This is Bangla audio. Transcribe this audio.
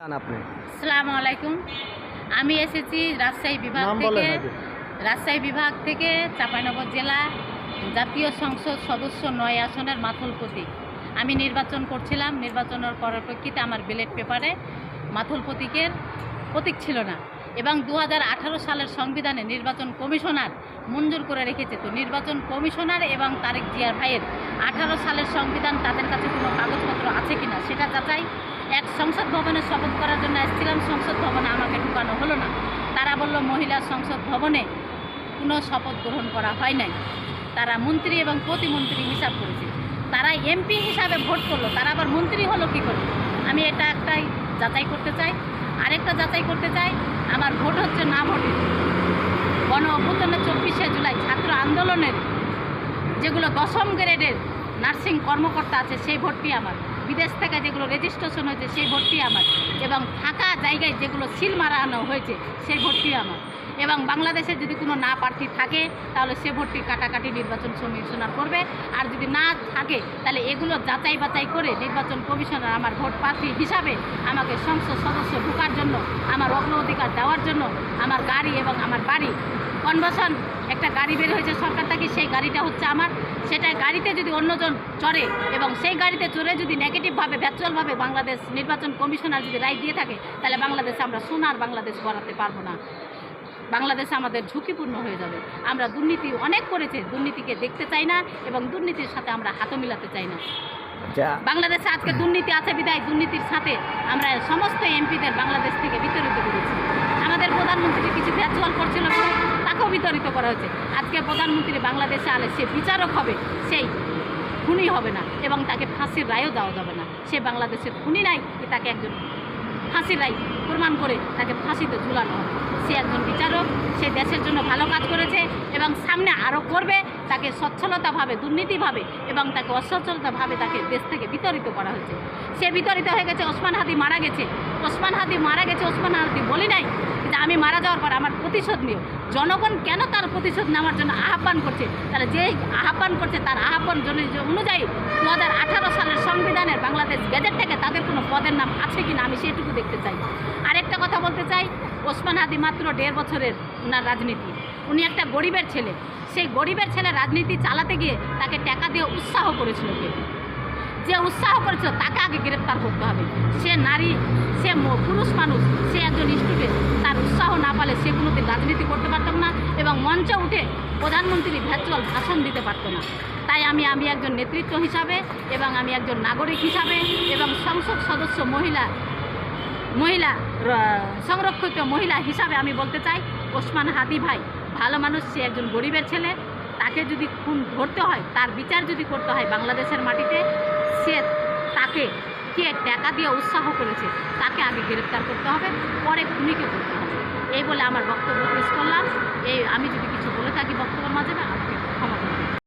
আপনি আসসালামু আলাইকুম। আমি এসেছি রাজশাহী বিভাগ থেকে চাঁপাইনবাবগঞ্জ জেলা জাতীয় সংসদ সদস্য ৯ আসনের মাথল প্রতীক। আমি নির্বাচন করছিলাম। নির্বাচনের পরিপ্রেক্ষিতে আমার ব্যালট পেপারে মাথল প্রতীকের প্রতীক ছিল না এবং 2018 সালের সংবিধানে নির্বাচন কমিশনার মঞ্জুর করে রেখেছে। তো নির্বাচন কমিশনার এবং তারেক জিয়ার ভাইয়ের 18 সালের সংবিধান তাদের কাছে কোনো কাগজপত্র আছে কিনা সেটা যাচাই। এক সংসদ ভবনে শপথ করার জন্য এসেছিলাম। সংসদ ভবনে আমাকে ঢুকানো হলো না। তারা বলল মহিলা সংসদ ভবনে কোনো শপথ গ্রহণ করা হয় নাই। তারা মন্ত্রী এবং প্রতিমন্ত্রী হিসাব করেছে। তারা এমপি হিসাবে ভোট করলো, তারা আবার মন্ত্রী হলো কী করে? আমি এটা একটাই যাচাই করতে চাই। আরেকটা যাচাই করতে চাই, আমার ভোট হচ্ছে না ভোটে। গণ অভ্যুত্থানের 24শে জুলাই ছাত্র আন্দোলনের যেগুলো 10ম গ্রেডের নার্সিং কর্মকর্তা আছে সেই ভোটটি আমার। বিদেশ থেকে যেগুলো রেজিস্ট্রেশন হয়েছে সেই ভোটটি আমার। এবং থাকা জায়গায় যেগুলো সিল মারানো হয়েছে সেই ভোটটি আমার। এবং বাংলাদেশে যদি কোনো না প্রার্থী থাকে তাহলে সে ভোটটি কাটাকাটি নির্বাচন কমিশনার করবে। আর যদি না থাকে তাহলে এগুলো যাচাই বাছাই করে নির্বাচন কমিশনার আমার ভোট প্রার্থী হিসাবে আমাকে সংসদ সদস্য ঢোকার জন্য, আমার অগ্রাধিকার দেওয়ার জন্য আমার গাড়ি এবং আমার বাড়ি কনভার্সন একটা গাড়ি বের হয়েছে সরকার থেকে, সেই গাড়িটা হচ্ছে আমার। সেটা গাড়িতে যদি অন্যজন চড়ে এবং সেই গাড়িতে চড়ে যদি নেগেটিভভাবে ভ্যাচুয়ালভাবে বাংলাদেশ নির্বাচন কমিশনার যদি রায় দিয়ে থাকে তাহলে বাংলাদেশে আমরা সোনার বাংলাদেশ গড়াতে পারবো না। বাংলাদেশে আমাদের ঝুঁকিপূর্ণ হয়ে যাবে। আমরা দুর্নীতি অনেক করেছে, দুর্নীতিকে দেখতে চাই না এবং দুর্নীতির সাথে আমরা হাতও মিলাতে চাই না। বাংলাদেশে আজকে দুর্নীতি আছে বিদায় দুর্নীতির সাথে আমরা সমস্ত এমপিদের বাংলাদেশ থেকে বিতরিত করেছি। আমাদের প্রধানমন্ত্রী কিছু ভ্যাচুয়াল করছিল, তাকেও বিতরিত করা হয়েছে। আজকে প্রধানমন্ত্রী বাংলাদেশে আলে সে বিচারক হবে, সেই খুনি হবে না এবং তাকে ফাঁসির রায়ও দেওয়া যাবে না। সে বাংলাদেশের খুনি নাই, তাকে একজন ফাঁসির রায় প্রমাণ করে তাকে ফাঁসিতে ঝুলানো হবে। সে একজন বিচারক, সে দেশের জন্য ভালো কাজ করেছে এবং সামনে আরও করবে। তাকে সচ্ছলতাভাবে, দুর্নীতিভাবে এবং তাকে অসচ্ছলতাভাবে তাকে দেশ থেকে বিতরিত করা হয়েছে। সে বিতরিত হয়ে গেছে। ওসমান হাদি মারা গেছে। ওসমান হাদি বলি নাই যে আমি মারা যাওয়ার পর আমার প্রতিশোধ নিও। জনগণ কেন তার প্রতিশোধ নেওয়ার জন্য আহ্বান করছে? তাহলে যে আহ্বান করছে তার আহ্বান অনুযায়ী 2018 সালের সংবিধানের বাংলাদেশ গেজেট থেকে তাদের কোনো পদের নাম আছে কি না আমি সেটুকু দেখতে চাই। আরেকটা কথা বলতে চাই, ওসমান হাদি মাত্র 1.5 বছরের ওনার রাজনীতি। উনি একটা গরিবের ছেলে। সেই গরিবের ছেলে রাজনীতি চালাতে গিয়ে তাকে টাকা দিয়ে উৎসাহ করেছিল কেউ। যে উৎসাহ করেছিল তাকে আগে গ্রেপ্তার করতে হবে। সে নারী, সে পুরুষ মানুষ, সে একজন স্টুডেন্ট। তার উৎসাহ না পালে সে কোনোদিন রাজনীতি করতে পারতাম না এবং মঞ্চে উঠে প্রধানমন্ত্রী ভ্যাচুয়াল ভাষণ দিতে পারত না। তাই আমি একজন নেতৃত্ব হিসাবে এবং আমি একজন নাগরিক হিসাবে এবং সংসদ সদস্য মহিলা সংরক্ষিত মহিলা হিসাবে আমি বলতে চাই, ওসমান হাদি ভাই ভালো মানুষ। সে একজন গরিবের ছেলে। তাকে যদি খুন ধরতে হয়, তার বিচার যদি করতে হয় বাংলাদেশের মাটিতে, তাকে কে টাকা দিয়ে উৎসাহ করেছে তাকে আগে গ্রেপ্তার করতে হবে, পরে খুনিকে করতে হবে। এই বলে আমার বক্তব্য পেশ করলাম। আমি যদি কিছু বলে থাকি বক্তব্যের মাঝে